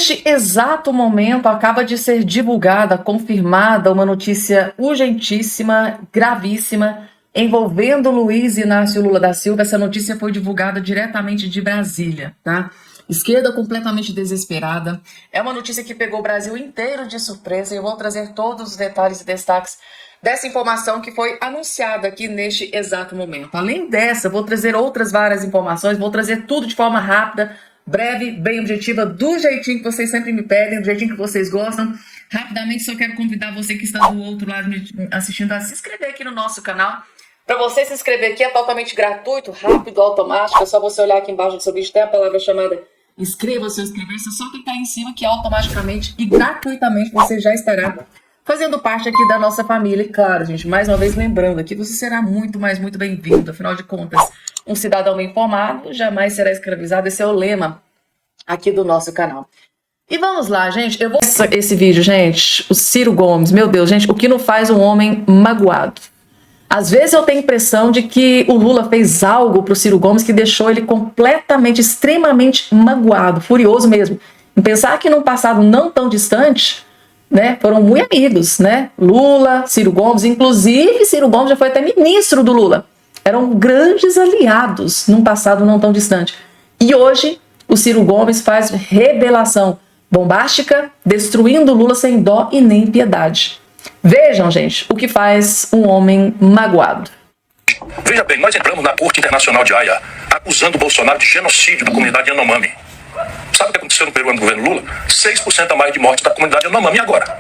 Neste exato momento, acaba de ser divulgada, confirmada, uma notícia urgentíssima, gravíssima, envolvendo Luiz Inácio Lula da Silva. Essa notícia foi divulgada diretamente de Brasília, tá? Esquerda completamente desesperada. É uma notícia que pegou o Brasil inteiro de surpresa e eu vou trazer todos os detalhes e destaques dessa informação que foi anunciada aqui neste exato momento. Além dessa, vou trazer outras várias informações, vou trazer tudo de forma rápida, breve, bem objetiva, do jeitinho que vocês sempre me pedem, do jeitinho que vocês gostam. Rapidamente, só quero convidar você que está do outro lado me assistindo a se inscrever aqui no nosso canal. Para você se inscrever aqui é totalmente gratuito, rápido, automático. É só você olhar aqui embaixo do seu vídeo, tem a palavra chamada inscreva-se ou inscrever-se. É só clicar em cima que automaticamente e gratuitamente você já estará fazendo parte aqui da nossa família. E claro, gente, mais uma vez lembrando aqui, você será muito bem-vindo. Afinal de contas, um cidadão bem informado jamais será escravizado. Esse é o lema aqui do nosso canal. E vamos lá, gente. Eu vou... Esse vídeo, gente, o Ciro Gomes, meu Deus, gente, o que não faz um homem magoado? Às vezes eu tenho a impressão de que o Lula fez algo pro Ciro Gomes que deixou ele completamente, extremamente magoado, furioso mesmo. Em pensar que num passado não tão distante, né, foram muito amigos, né? Lula, Ciro Gomes, inclusive Ciro Gomes já foi até ministro do Lula. Eram grandes aliados num passado não tão distante. E hoje o Ciro Gomes faz revelação bombástica, destruindo Lula sem dó e nem piedade. Vejam, gente, o que faz um homem magoado. Veja bem, nós entramos na Corte Internacional de Haia acusando o Bolsonaro de genocídio da comunidade Yanomami. Sabe o que aconteceu no Peru no governo Lula? 6% a mais de mortes da comunidade Yanomami. E agora?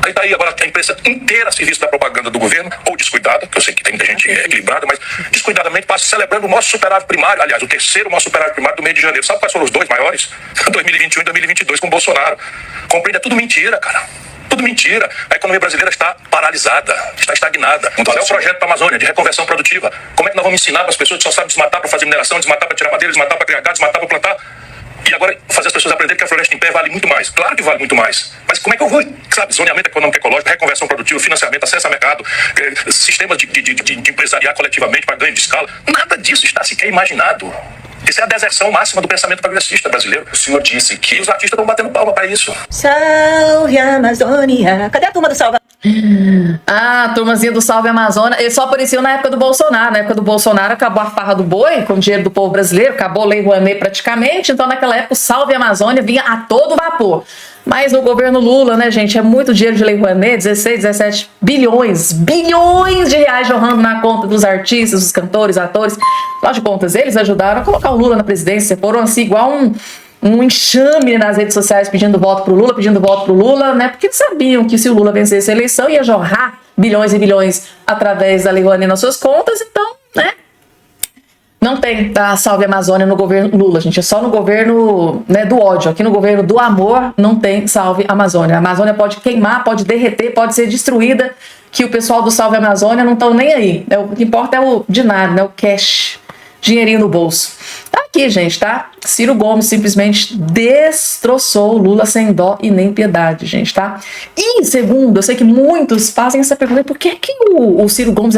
Aí tá aí agora a imprensa inteira a serviço da propaganda do governo, ou descuidada, que eu sei que tem muita gente equilibrada, mas descuidadamente passa celebrando o nosso superávit primário, aliás, o terceiro nosso superávit primário do mês de janeiro. Sabe quais foram os dois maiores? 2021 e 2022 com o Bolsonaro. Compreende? É tudo mentira, cara. Tudo mentira. A economia brasileira está paralisada, está estagnada. Qual é o projeto para a Amazônia de reconversão produtiva? Como é que nós vamos ensinar para as pessoas que só sabem desmatar para fazer mineração, desmatar para tirar madeira, desmatar para criar gado, desmatar para plantar? E agora fazer as pessoas aprenderem que a floresta em pé vale muito mais. Claro que vale muito mais. Mas como é que eu vou? Sabe, zoneamento econômico ecológico, reconversão produtiva, financiamento, acesso a mercado, sistemas de empresariar coletivamente para ganho de escala. Nada disso está sequer imaginado. Isso é a deserção máxima do pensamento progressista brasileiro. O senhor disse que os artistas estão batendo palma para isso. Salve Amazônia. Cadê a turma do Salve? Ah, a turmazinha do Salve Amazônia. Eles só apareciam na época do Bolsonaro. Na época do Bolsonaro acabou a farra do boi com o dinheiro do povo brasileiro, acabou a Lei Rouanet praticamente. Então naquela época o Salve Amazônia vinha a todo vapor. Mas no governo Lula, né, gente, é muito dinheiro de Lei Rouanet, 16, 17 bilhões de reais jorrando na conta dos artistas, dos cantores, atores. Afinal de contas, eles ajudaram a colocar o Lula na presidência. Foram assim, igual um enxame nas redes sociais pedindo voto pro Lula, né? Porque sabiam que se o Lula vencesse a eleição ia jorrar bilhões e bilhões através da Lei Rouanet nas suas contas. Então, né? Não tem a Salve Amazônia no governo Lula, gente. É só no governo, né, do ódio. Aqui no governo do amor não tem Salve Amazônia. A Amazônia pode queimar, pode derreter, pode ser destruída, que o pessoal do Salve Amazônia não estão nem aí. O que importa é o dinário, né, o cash, dinheirinho no bolso. Tá aqui, gente, tá? Ciro Gomes simplesmente destroçou o Lula sem dó e nem piedade, gente, tá? E segundo, eu sei que muitos fazem essa pergunta, por que o Ciro Gomes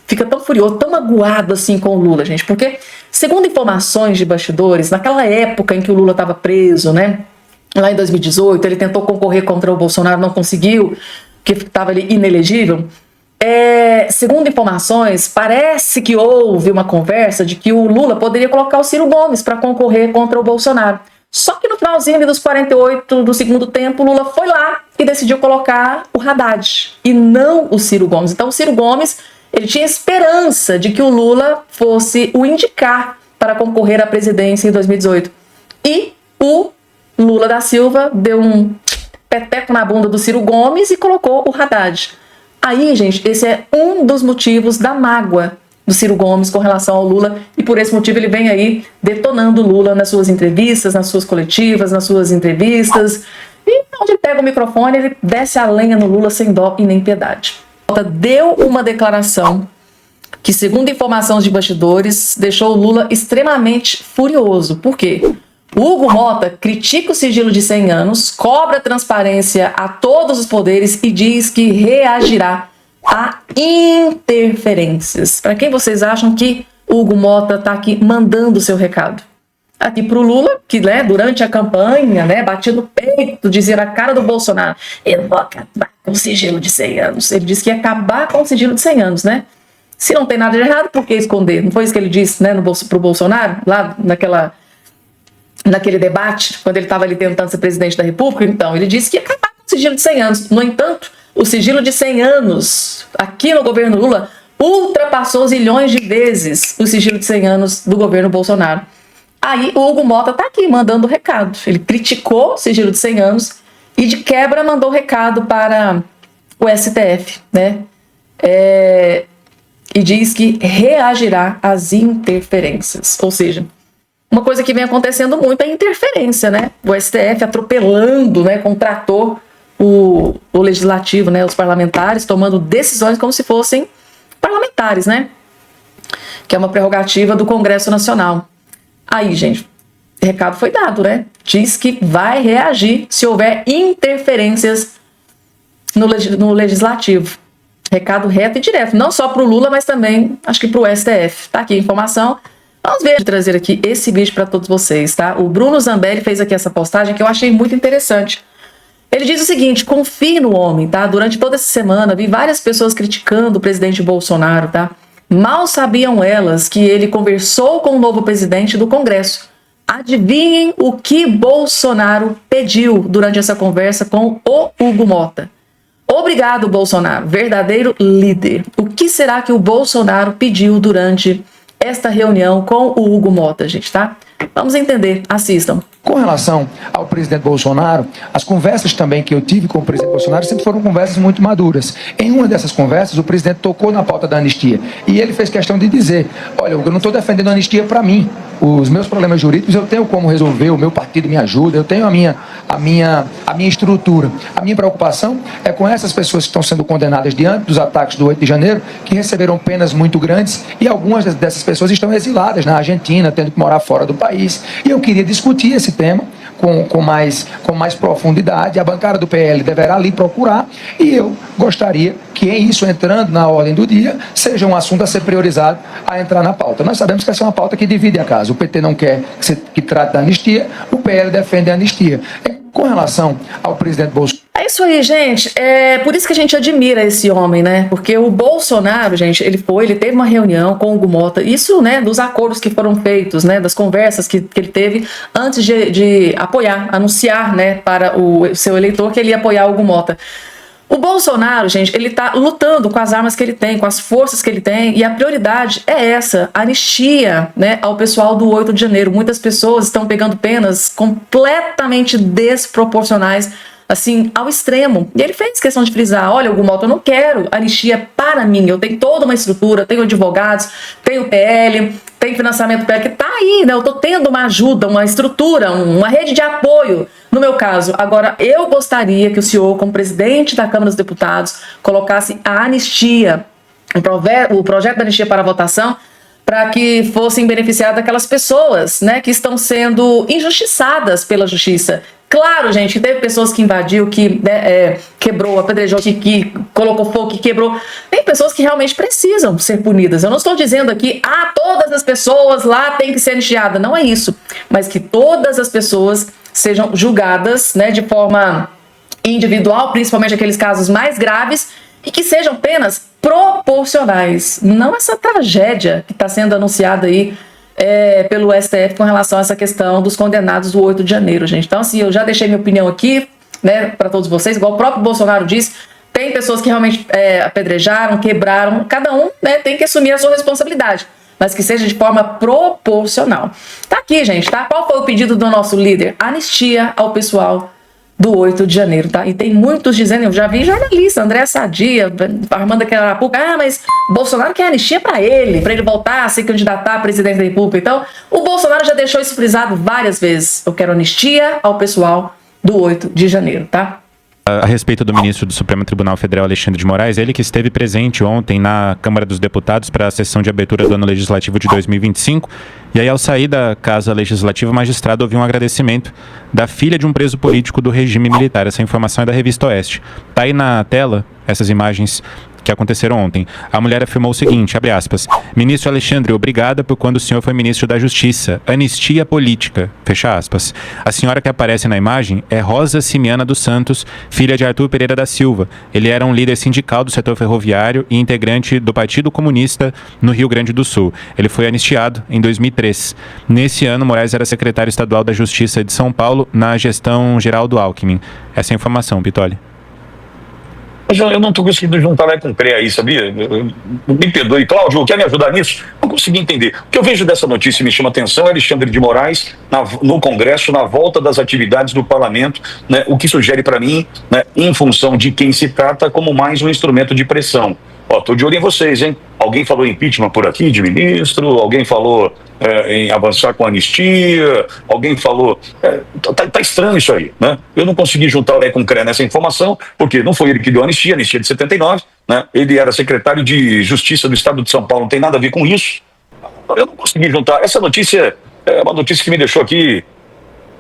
fica tão furioso, tão magoado assim com o Lula, gente? Porque, segundo informações de bastidores, naquela época em que o Lula estava preso, né? Lá em 2018, ele tentou concorrer contra o Bolsonaro, não conseguiu, porque estava ali inelegível. Segundo informações, parece que houve uma conversa de que o Lula poderia colocar o Ciro Gomes para concorrer contra o Bolsonaro. Só que no finalzinho dos 48 do segundo tempo, o Lula foi lá e decidiu colocar o Haddad e não o Ciro Gomes. Então o Ciro Gomes, ele tinha esperança de que o Lula fosse o indicar para concorrer à presidência em 2018. E o Lula da Silva deu um peteco na bunda do Ciro Gomes e colocou o Haddad. Aí, gente, esse é um dos motivos da mágoa do Ciro Gomes com relação ao Lula, e por esse motivo ele vem aí detonando o Lula nas suas entrevistas, nas suas coletivas, nas suas entrevistas, e onde ele pega o microfone, ele desce a lenha no Lula sem dó e nem piedade. Deu uma declaração que, segundo informações de bastidores, deixou o Lula extremamente furioso. Por quê? O Hugo Mota critica o sigilo de 100 anos, cobra transparência a todos os poderes e diz que reagirá a interferências. Para quem vocês acham que o Hugo Mota está aqui mandando o seu recado? aqui pro Lula, que, né, durante a campanha, né, batia no peito, dizia na cara do Bolsonaro, eu vou acabar com o sigilo de 100 anos. Ele disse que ia acabar com o sigilo de 100 anos, né? Se não tem nada de errado, por que esconder? Não foi isso que ele disse, né, pro Bolsonaro, lá naquele debate, quando ele estava ali tentando ser presidente da República? Então, ele disse que ia acabar com o sigilo de 100 anos. No entanto, o sigilo de 100 anos, aqui no governo Lula, ultrapassou zilhões de vezes o sigilo de 100 anos do governo Bolsonaro. Aí o Hugo Mota tá aqui mandando recado. Ele criticou o sigilo de 100 anos e de quebra mandou recado para o STF, né? E diz que reagirá às interferências. Ou seja, uma coisa que vem acontecendo muito é a interferência, né? O STF atropelando, né, com trator o legislativo, né, os parlamentares, tomando decisões como se fossem parlamentares, né? Que é uma prerrogativa do Congresso Nacional. Aí, gente, recado foi dado, né? Diz que vai reagir se houver interferências no legislativo. Recado reto e direto, não só para o Lula, mas também, acho que para o STF. Tá aqui a informação. Vamos ver, trazer aqui esse vídeo para todos vocês, tá? O Bruno Zambelli fez aqui essa postagem que eu achei muito interessante. Ele diz o seguinte: confie no homem, tá? Durante toda essa semana, vi várias pessoas criticando o presidente Bolsonaro, tá? Mal sabiam elas que ele conversou com o novo presidente do Congresso. Adivinhem o que Bolsonaro pediu durante essa conversa com o Hugo Mota. Obrigado, Bolsonaro, verdadeiro líder. O que será que o Bolsonaro pediu durante esta reunião com o Hugo Mota, gente, tá? Vamos entender, assistam. Com relação ao presidente Bolsonaro, as conversas também que eu tive com o presidente Bolsonaro sempre foram conversas muito maduras. Em uma dessas conversas, o presidente tocou na pauta da anistia. E ele fez questão de dizer: olha, eu não estou defendendo a anistia para mim. Os meus problemas jurídicos eu tenho como resolver, o meu partido me ajuda, eu tenho a minha estrutura. A minha preocupação é com essas pessoas que estão sendo condenadas diante dos ataques do 8 de janeiro, que receberam penas muito grandes, e algumas dessas pessoas estão exiladas na Argentina, tendo que morar fora do país. E eu queria discutir esse tema com mais profundidade. A bancada do PL deverá ali procurar, e eu gostaria que isso, entrando na ordem do dia, seja um assunto a ser priorizado a entrar na pauta. Nós sabemos que essa é uma pauta que divide a casa. O PT não quer que trate da anistia, o PL defende a anistia. Com relação ao presidente Bolsonaro... É isso aí, gente. É por isso que a gente admira esse homem, né? Porque o Bolsonaro, gente, ele teve uma reunião com o Hugo Mota. Isso, né, dos acordos que foram feitos, né, das conversas que ele teve antes de apoiar, anunciar, né, para o seu eleitor que ele ia apoiar o Hugo Mota. O Bolsonaro, gente, ele tá lutando com as armas que ele tem, com as forças que ele tem, e a prioridade é essa, anistia, né, ao pessoal do 8 de janeiro. Muitas pessoas estão pegando penas completamente desproporcionais, assim, ao extremo. E ele fez questão de frisar: olha, Hugo Mota, eu não quero anistia para mim, eu tenho toda uma estrutura, tenho advogados, tenho PL, tem financiamento PL que tá aí, né? Eu tô tendo uma ajuda, uma estrutura, uma rede de apoio no meu caso. Agora, eu gostaria que o senhor, como presidente da Câmara dos Deputados, colocasse a anistia, o projeto da anistia para votação, para que fossem beneficiadas aquelas pessoas, né, que estão sendo injustiçadas pela justiça. Claro, gente, que teve pessoas que invadiu, que quebrou, apedrejou, que colocou fogo, que quebrou. Tem pessoas que realmente precisam ser punidas. Eu não estou dizendo aqui, todas as pessoas lá têm que ser anistiadas. Não é isso. Mas que todas as pessoas sejam julgadas, né, de forma individual, principalmente aqueles casos mais graves, e que sejam penas proporcionais. Não essa tragédia que está sendo anunciada aí pelo STF com relação a essa questão dos condenados do 8 de janeiro, gente. Então, assim, eu já deixei minha opinião aqui, né, para todos vocês. Igual o próprio Bolsonaro disse, tem pessoas que realmente apedrejaram, quebraram. Cada um, né, tem que assumir a sua responsabilidade, mas que seja de forma proporcional. Tá aqui, gente, tá? Qual foi o pedido do nosso líder? Anistia ao pessoal do 8 de janeiro, tá? E tem muitos dizendo, eu já vi jornalista, André Sadia, armando aquela puca, mas Bolsonaro quer anistia para ele voltar a se candidatar a presidente da República. Então, o Bolsonaro já deixou isso frisado várias vezes. Eu quero anistia ao pessoal do 8 de janeiro, tá? A respeito do ministro do Supremo Tribunal Federal, Alexandre de Moraes, ele que esteve presente ontem na Câmara dos Deputados para a sessão de abertura do ano legislativo de 2025, E aí, ao sair da Casa Legislativa, o magistrado ouviu um agradecimento da filha de um preso político do regime militar. Essa informação é da Revista Oeste. Tá aí na tela essas imagens que aconteceram ontem. A mulher afirmou o seguinte, abre aspas, ministro Alexandre, obrigada por quando o senhor foi ministro da Justiça. Anistia política, fecha aspas. A senhora que aparece na imagem é Rosa Simiana dos Santos, filha de Arthur Pereira da Silva. Ele era um líder sindical do setor ferroviário e integrante do Partido Comunista no Rio Grande do Sul. Ele foi anistiado em 2003. Nesse ano, Moraes era secretário estadual da Justiça de São Paulo na gestão Geraldo Alckmin. Essa é a informação, Pitoli. Mas eu não estou conseguindo juntar lá com o CREA aí, sabia? Me perdoe, Cláudio, quer me ajudar nisso? Não consegui entender. O que eu vejo dessa notícia e me chama a atenção é Alexandre de Moraes no Congresso, na volta das atividades do Parlamento, né, o que sugere para mim, né, em função de quem se trata, como mais um instrumento de pressão. Estou de olho em vocês, hein? Alguém falou impeachment por aqui, de ministro, alguém falou em avançar com anistia, alguém falou... Tá estranho isso aí, né? Eu não consegui juntar o Lé com o CREA nessa informação, porque não foi ele que deu a anistia de 79, né? Ele era secretário de Justiça do Estado de São Paulo, não tem nada a ver com isso. Eu não consegui juntar. Essa notícia é uma notícia que me deixou aqui...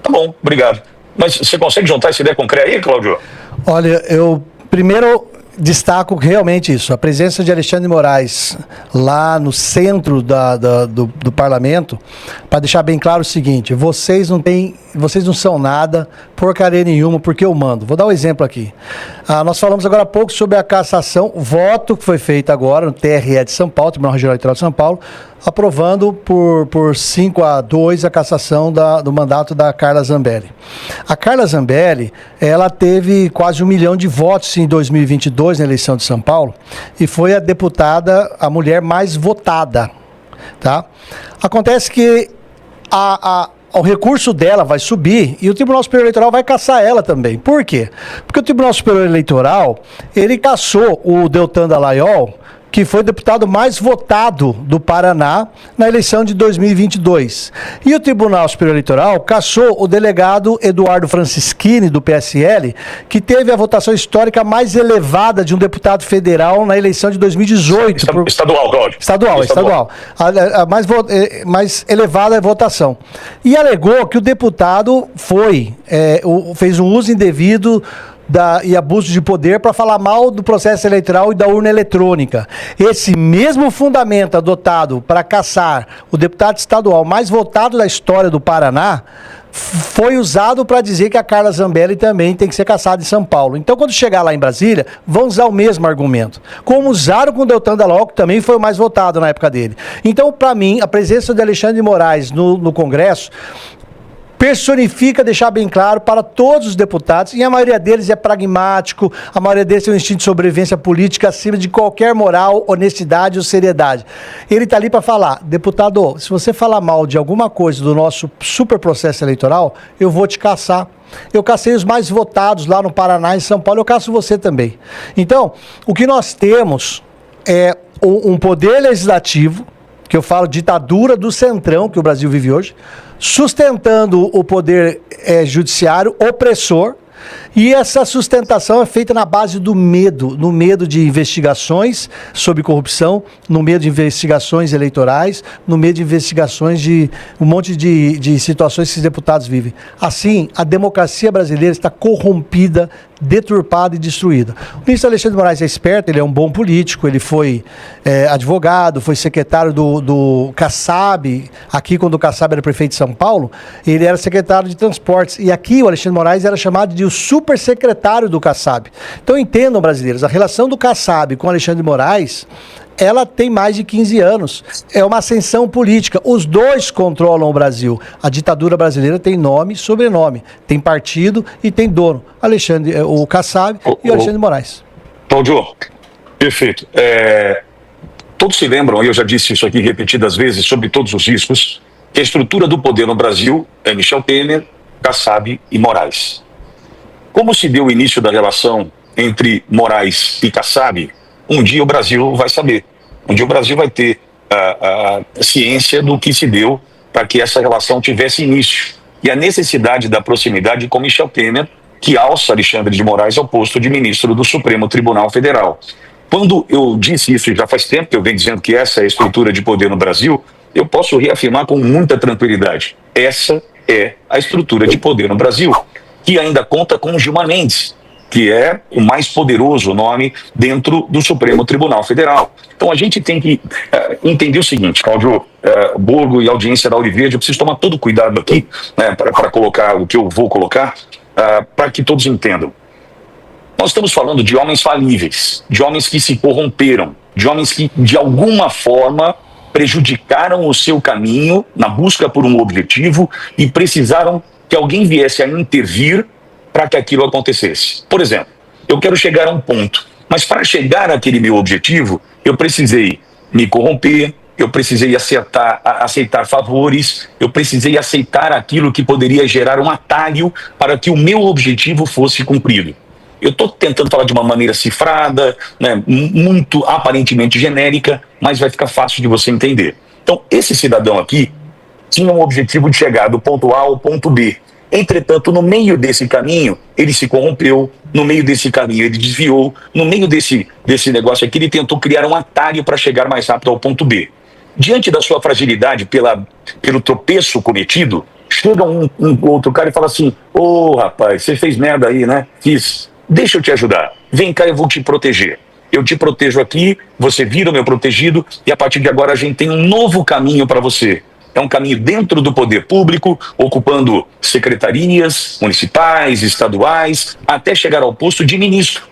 Tá bom, obrigado. Mas você consegue juntar essa ideia com o CREA aí, Cláudio? Olha, eu primeiro destaco realmente isso, a presença de Alexandre de Moraes lá no centro do parlamento, para deixar bem claro o seguinte, vocês não são nada, porcaria nenhuma, porque eu mando. Vou dar um exemplo aqui. Nós falamos agora há pouco sobre a cassação, voto que foi feito agora no TRE de São Paulo, Tribunal Regional Eleitoral de São Paulo, aprovando por 5-2 a cassação do mandato da Carla Zambelli. A Carla Zambelli, ela teve quase 1 milhão de votos em 2022 na eleição de São Paulo e foi a deputada, a mulher mais votada, tá? Acontece que o recurso dela vai subir e o Tribunal Superior Eleitoral vai cassar ela também. Por quê? Porque o Tribunal Superior Eleitoral, ele cassou o Deltan Dallagnol, que foi o deputado mais votado do Paraná na eleição de 2022. E o Tribunal Superior Eleitoral cassou o delegado Eduardo Francischini, do PSL, que teve a votação histórica mais elevada de um deputado federal na eleição de 2018. Estadual, Cláudio. Estadual. A mais elevada votação. E alegou que o deputado fez um uso indevido e abuso de poder para falar mal do processo eleitoral e da urna eletrônica. Esse mesmo fundamento adotado para cassar o deputado estadual mais votado da história do Paraná foi usado para dizer que a Carla Zambelli também tem que ser cassada em São Paulo. Então, quando chegar lá em Brasília, vão usar o mesmo argumento. Como usaram com o Deltan Dallagnol, que também foi o mais votado na época dele. Então, para mim, a presença de Alexandre de Moraes no Congresso personifica, deixar bem claro para todos os deputados, e a maioria deles é pragmático, a maioria deles tem um instinto de sobrevivência política acima de qualquer moral, honestidade ou seriedade. Ele está ali para falar, deputado, se você falar mal de alguma coisa do nosso super processo eleitoral, eu vou te caçar. Eu cacei os mais votados lá no Paraná e em São Paulo, eu caço você também. Então, o que nós temos é um poder legislativo, que eu falo ditadura do centrão que o Brasil vive hoje, sustentando o poder judiciário opressor, e essa sustentação é feita na base do medo, no medo de investigações sobre corrupção, no medo de investigações eleitorais, no medo de investigações de um monte de situações que os deputados vivem. Assim, a democracia brasileira está corrompida, deturpada e destruída. O ministro Alexandre de Moraes é esperto, ele é um bom político, ele foi advogado, foi secretário do Kassab, aqui quando o Kassab era prefeito de São Paulo, ele era secretário de transportes, e aqui o Alexandre de Moraes era chamado de o super secretário do Kassab. Então entendam, brasileiros, a relação do Kassab com Alexandre de Moraes, ela tem mais de 15 anos. É uma ascensão política. Os dois controlam o Brasil. A ditadura brasileira tem nome e sobrenome. Tem partido e tem dono. O Kassab e o Alexandre de Moraes. Cláudio, perfeito. Todos se lembram, e eu já disse isso aqui repetidas vezes, sobre todos os riscos, que a estrutura do poder no Brasil é Michel Temer, Kassab e Moraes. Como se deu o início da relação entre Moraes e Kassab, um dia o Brasil vai saber. Um dia o Brasil vai ter a ciência do que se deu para que essa relação tivesse início. E a necessidade da proximidade com Michel Temer, que alça Alexandre de Moraes ao posto de ministro do Supremo Tribunal Federal. Quando eu disse isso, já faz tempo que eu venho dizendo que essa é a estrutura de poder no Brasil, eu posso reafirmar com muita tranquilidade: essa é a estrutura de poder no Brasil, que ainda conta com Gilmar Mendes, que é o mais poderoso nome dentro do Supremo Tribunal Federal. Então a gente tem que entender o seguinte, Cláudio Borgo e audiência da Auriverde, eu preciso tomar todo cuidado aqui, né, para colocar o que eu vou colocar, para que todos entendam. Nós estamos falando de homens falíveis, de homens que se corromperam, de homens que de alguma forma prejudicaram o seu caminho na busca por um objetivo e precisaram que alguém viesse a intervir para que aquilo acontecesse. Por exemplo, eu quero chegar a um ponto, mas para chegar àquele meu objetivo, eu precisei me corromper, eu precisei aceitar favores, eu precisei aceitar aquilo que poderia gerar um atalho para que o meu objetivo fosse cumprido. Eu estou tentando falar de uma maneira cifrada, né, muito aparentemente genérica, mas vai ficar fácil de você entender. Então, esse cidadão aqui tinha um objetivo de chegar do ponto A ao ponto B. Entretanto, no meio desse caminho, ele se corrompeu, no meio desse caminho ele desviou, no meio desse negócio aqui ele tentou criar um atalho para chegar mais rápido ao ponto B. Diante da sua fragilidade pelo tropeço cometido, chega um outro cara e fala assim: ô rapaz, você fez merda aí, né? Fiz. Deixa eu te ajudar. Vem cá, eu vou te proteger. Eu te protejo aqui, você vira o meu protegido e a partir de agora a gente tem um novo caminho para você. É um caminho dentro do poder público, ocupando secretarias municipais, estaduais, até chegar ao posto de ministro.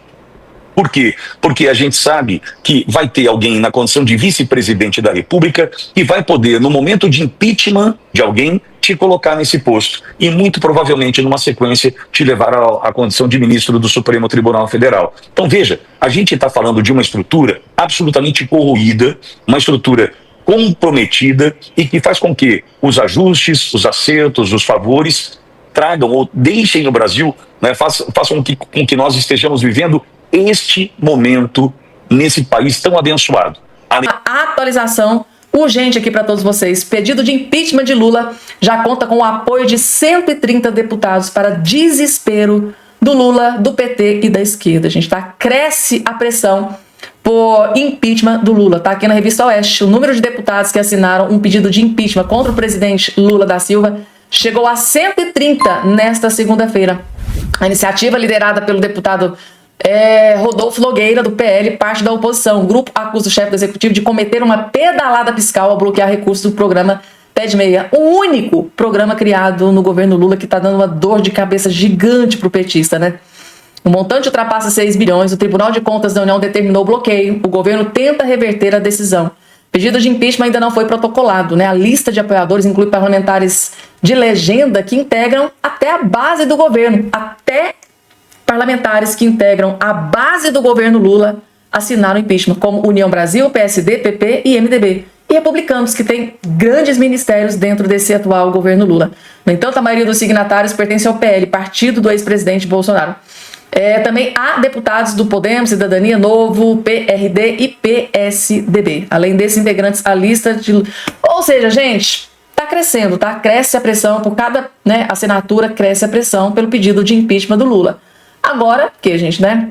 Por quê? Porque a gente sabe que vai ter alguém na condição de vice-presidente da República que vai poder, no momento de impeachment de alguém, te colocar nesse posto e muito provavelmente numa sequência te levar à condição de ministro do Supremo Tribunal Federal. Então veja, a gente está falando de uma estrutura absolutamente corroída, uma estrutura comprometida e que faz com que os ajustes, os acertos, os favores tragam ou deixem o Brasil, né, façam com que nós estejamos vivendo este momento nesse país tão abençoado. A atualização urgente aqui para todos vocês. Pedido de impeachment de Lula já conta com o apoio de 130 deputados para desespero do Lula, do PT e da esquerda. Gente, tá? Cresce a pressão por impeachment do Lula. Tá aqui na Revista Oeste. O número de deputados que assinaram um pedido de impeachment contra o presidente Lula da Silva chegou a 130 nesta segunda-feira. A iniciativa liderada pelo deputado Rodolfo Nogueira, do PL, parte da oposição. O grupo acusa o chefe do executivo de cometer uma pedalada fiscal ao bloquear recursos do programa Pede Meia, o único programa criado no governo Lula que está dando uma dor de cabeça gigante para o petista, né? O montante ultrapassa 6 bilhões, o Tribunal de Contas da União determinou o bloqueio, o governo tenta reverter a decisão. O pedido de impeachment ainda não foi protocolado, né? A lista de apoiadores inclui parlamentares de legenda que integram até a base do governo, até parlamentares que integram a base do governo Lula assinaram impeachment, como União Brasil, PSD, PP e MDB. E republicanos, que têm grandes ministérios dentro desse atual governo Lula. No entanto, a maioria dos signatários pertence ao PL, partido do ex-presidente Bolsonaro. Também há deputados do Podemos, Cidadania, Novo, PRD e PSDB. Além desses integrantes, a lista de... Ou seja, gente, tá crescendo, tá? Cresce a pressão, por cada assinatura cresce a pressão pelo pedido de impeachment do Lula. Agora, que gente, né?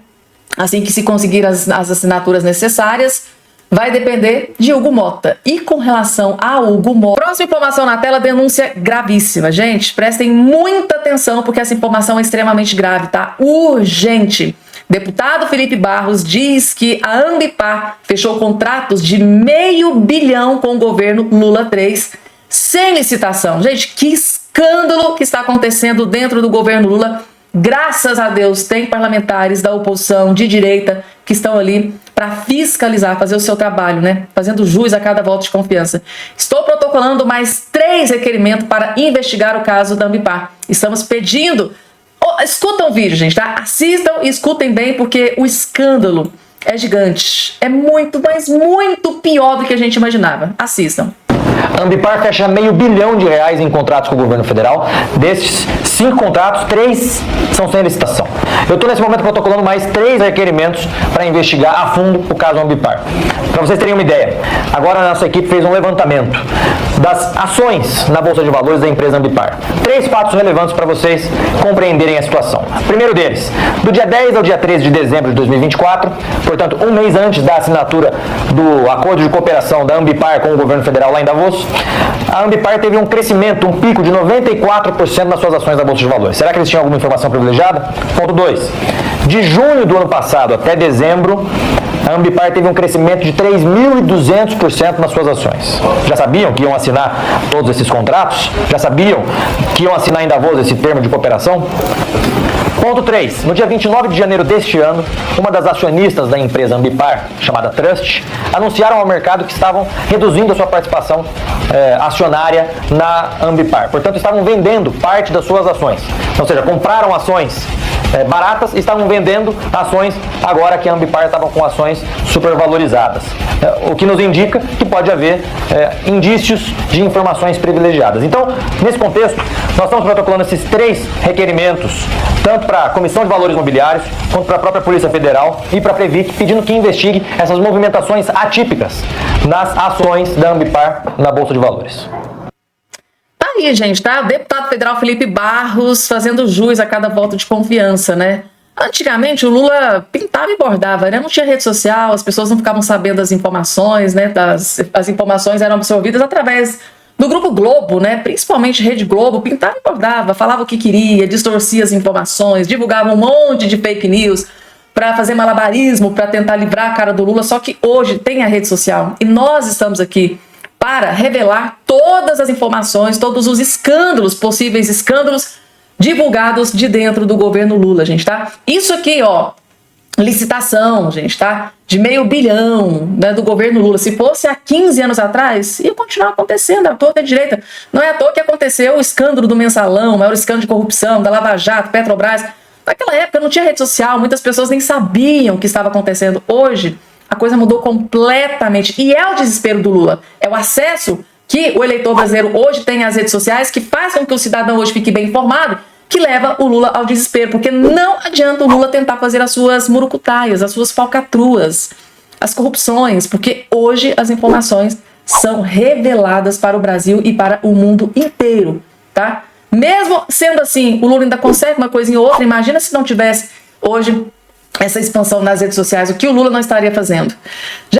Assim que se conseguir as assinaturas necessárias, vai depender de Hugo Mota. E com relação a Hugo Mota... Próxima informação na tela, denúncia gravíssima. Gente, prestem muita atenção, porque essa informação é extremamente grave, tá? Urgente. Deputado Felipe Barros diz que a Ambipar fechou contratos de R$500 bilhão com o governo Lula 3, sem licitação. Gente, que escândalo que está acontecendo dentro do governo Lula. Graças a Deus, tem parlamentares da oposição de direita que estão ali para fiscalizar, fazer o seu trabalho, né? Fazendo jus a cada voto de confiança. Estou protocolando mais 3 requerimentos para investigar o caso da Ambipar. Estamos pedindo... escutam o vídeo, gente, tá? Assistam e escutem bem, porque o escândalo é gigante. É muito, mas muito pior do que a gente imaginava. Assistam. A Ambipar fecha R$500 bilhão em contratos com o governo federal. Desses 5 contratos, 3 são sem licitação. Eu estou nesse momento protocolando mais 3 requerimentos para investigar a fundo o caso Ambipar. Para vocês terem uma ideia, agora a nossa equipe fez um levantamento das ações na Bolsa de Valores da empresa Ambipar. 3 fatos relevantes para vocês compreenderem a situação. Primeiro deles, do dia 10 ao dia 13 de dezembro de 2024, portanto, um mês antes da assinatura do acordo de cooperação da Ambipar com o governo federal lá em Davos, bolso, a Ambipar teve um crescimento, um pico de 94% nas suas ações da Bolsa de Valores. Será que eles tinham alguma informação privilegiada? Ponto 2. De junho do ano passado até dezembro, a Ambipar teve um crescimento de 3.200% nas suas ações. Já sabiam que iam assinar todos esses contratos? Já sabiam que iam assinar em Davos esse termo de cooperação? Ponto 3. No dia 29 de janeiro deste ano, uma das acionistas da empresa Ambipar, chamada Trust, anunciaram ao mercado que estavam reduzindo a sua participação acionária na Ambipar. Portanto, estavam vendendo parte das suas ações. Ou seja, compraram ações baratas e estavam vendendo ações agora que a Ambipar estava com ações supervalorizadas. O que nos indica que pode haver indícios de informações privilegiadas. Então, nesse contexto, nós estamos protocolando esses 3 requerimentos, tanto para a Comissão de Valores Mobiliários, quanto para a própria Polícia Federal e para a Previc, pedindo que investigue essas movimentações atípicas nas ações da Ambipar na Bolsa de Valores. Tá aí, gente, tá? O deputado federal Felipe Barros fazendo jus a cada voto de confiança, né? Antigamente o Lula pintava e bordava, né? Não tinha rede social, as pessoas não ficavam sabendo das informações, né? As informações eram absorvidas através do Grupo Globo, né? Principalmente Rede Globo, pintava e bordava, falava o que queria, distorcia as informações, divulgava um monte de fake news para fazer malabarismo, para tentar livrar a cara do Lula. Só que hoje tem a rede social e nós estamos aqui para revelar todas as informações, todos os escândalos, possíveis escândalos divulgados de dentro do governo Lula, gente, tá? Isso aqui, ó, licitação, gente, tá? De R$500 bilhão, né, do governo Lula. Se fosse há 15 anos atrás, ia continuar acontecendo, à torta e à direita. Não é à toa que aconteceu o escândalo do Mensalão, o maior escândalo de corrupção, da Lava Jato, Petrobras. Naquela época não tinha rede social, muitas pessoas nem sabiam o que estava acontecendo. Hoje, a coisa mudou completamente. E é o desespero do Lula. É o acesso que o eleitor brasileiro hoje tem às redes sociais, que faz com que o cidadão hoje fique bem informado, que leva o Lula ao desespero. Porque não adianta o Lula tentar fazer as suas murucutaias, as suas falcatruas, as corrupções, porque hoje as informações são reveladas para o Brasil e para o mundo inteiro, tá? Mesmo sendo assim, o Lula ainda consegue uma coisinha ou outra. Imagina se não tivesse hoje essa expansão nas redes sociais, o que o Lula não estaria fazendo.